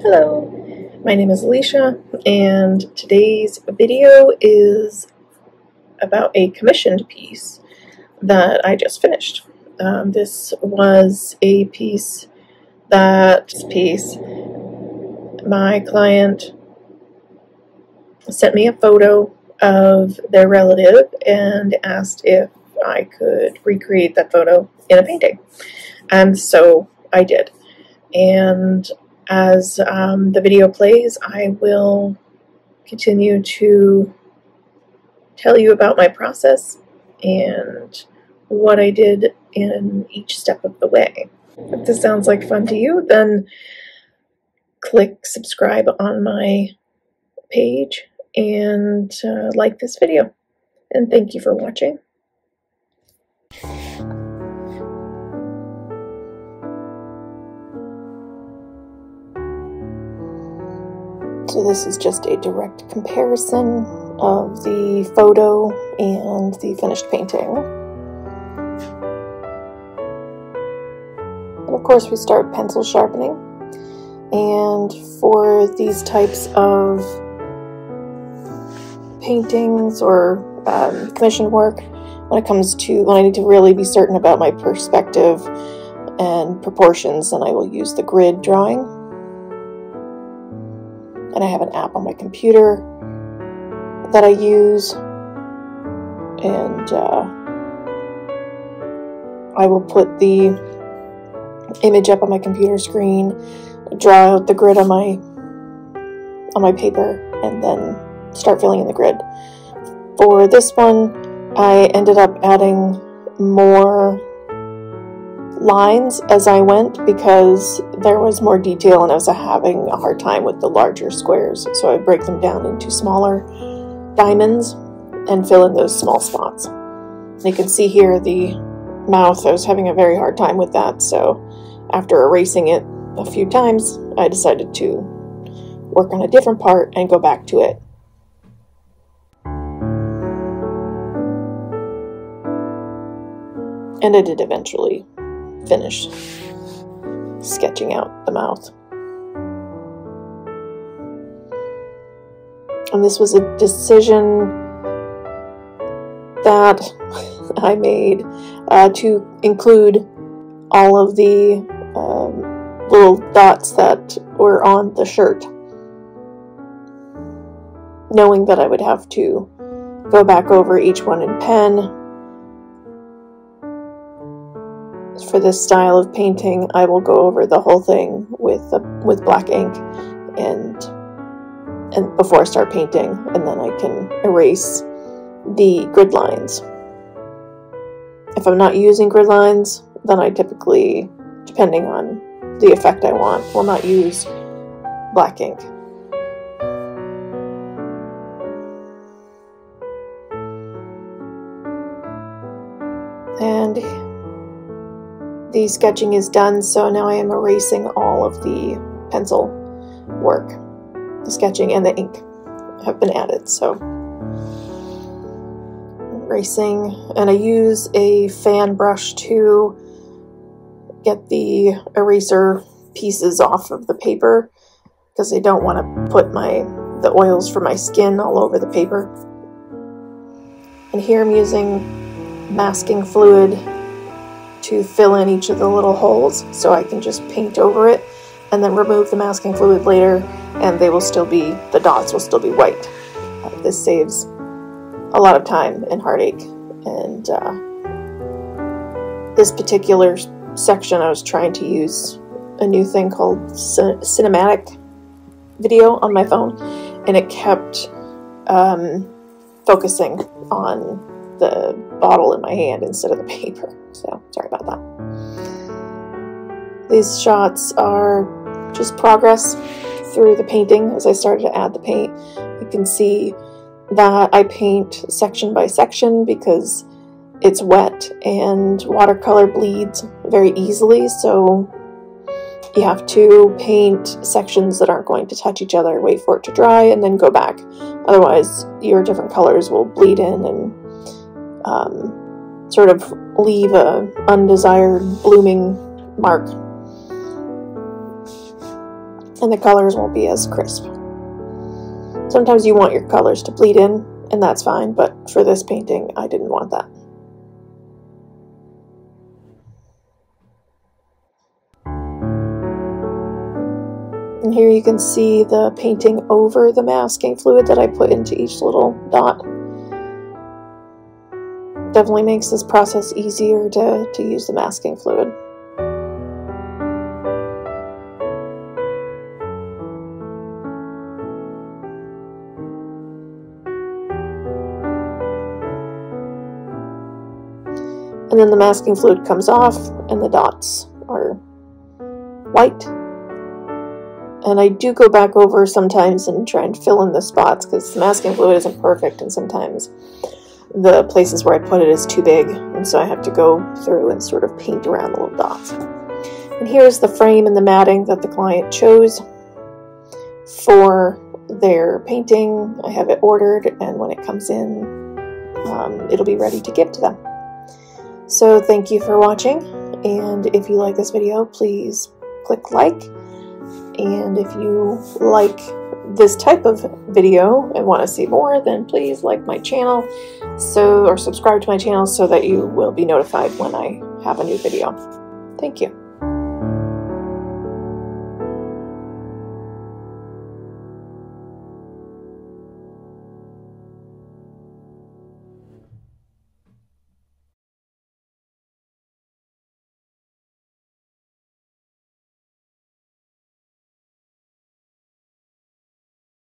Hello, my name is Alicia, and today's video is about a commissioned piece that I just finished. This was a piece my client sent me a photo of their relative and asked if I could recreate that photo in a painting, and so I did. And as the video plays, I will continue to tell you about my process and what I did in each step of the way. If this sounds like fun to you, then click subscribe on my page and like this video. And thank you for watching. So this is just a direct comparison of the photo and the finished painting. And of course we start pencil sharpening. And for these types of paintings or commission work, when I need to really be certain about my perspective and proportions, then I will use the grid drawing. And I have an app on my computer that I use, and I will put the image up on my computer screen, draw out the grid on my paper, and then start filling in the grid. For this one, I ended up adding more lines as I went because there was more detail and I was having a hard time with the larger squares, so I break them down into smaller diamonds and fill in those small spots. And you can see here the mouth, I was having a very hard time with that, so after erasing it a few times I decided to work on a different part and go back to it. And I did eventually finish sketching out the mouth. And this was a decision that I made to include all of the little dots that were on the shirt, knowing that I would have to go back over each one in pen. For this style of painting, I will go over the whole thing with black ink and before I start painting, and then I can erase the grid lines. If I'm not using grid lines, then I typically, depending on the effect I want, will not use black ink. And the sketching is done, so now I am erasing all of the pencil work. The sketching and the ink have been added, so erasing. And I use a fan brush to get the eraser pieces off of the paper because I don't want to put the oils from my skin all over the paper. And here I'm using masking fluid to fill in each of the little holes, so I can just paint over it and then remove the masking fluid later, and the dots will still be white. This saves a lot of time and heartache. And this particular section, I was trying to use a new thing called cinematic video on my phone, and it kept focusing on the bottle in my hand instead of the paper, so sorry about that. These shots are just progress through the painting. As I started to add the paint, you can see that I paint section by section because it's wet and watercolor bleeds very easily, so you have to paint sections that aren't going to touch each other, wait for it to dry, and then go back. Otherwise, your different colors will bleed in and sort of leave a undesired blooming mark. and the colors won't be as crisp. Sometimes you want your colors to bleed in, and that's fine, but for this painting, I didn't want that. And here you can see the painting over the masking fluid that I put into each little dot. Definitely makes this process easier to use the masking fluid. And then the masking fluid comes off and the dots are white. And I do go back over sometimes and try and fill in the spots because the masking fluid isn't perfect, and sometimes the places where I put it is too big, and so I have to go through and sort of paint around the little dots. And here's the frame and the matting that the client chose for their painting. I have it ordered, and when it comes in, it'll be ready to give to them. So thank you for watching, and if you like this video, please click like, and if you like this type of video and want to see more, then please like my channel or subscribe to my channel so that you will be notified when I have a new video. Thank you.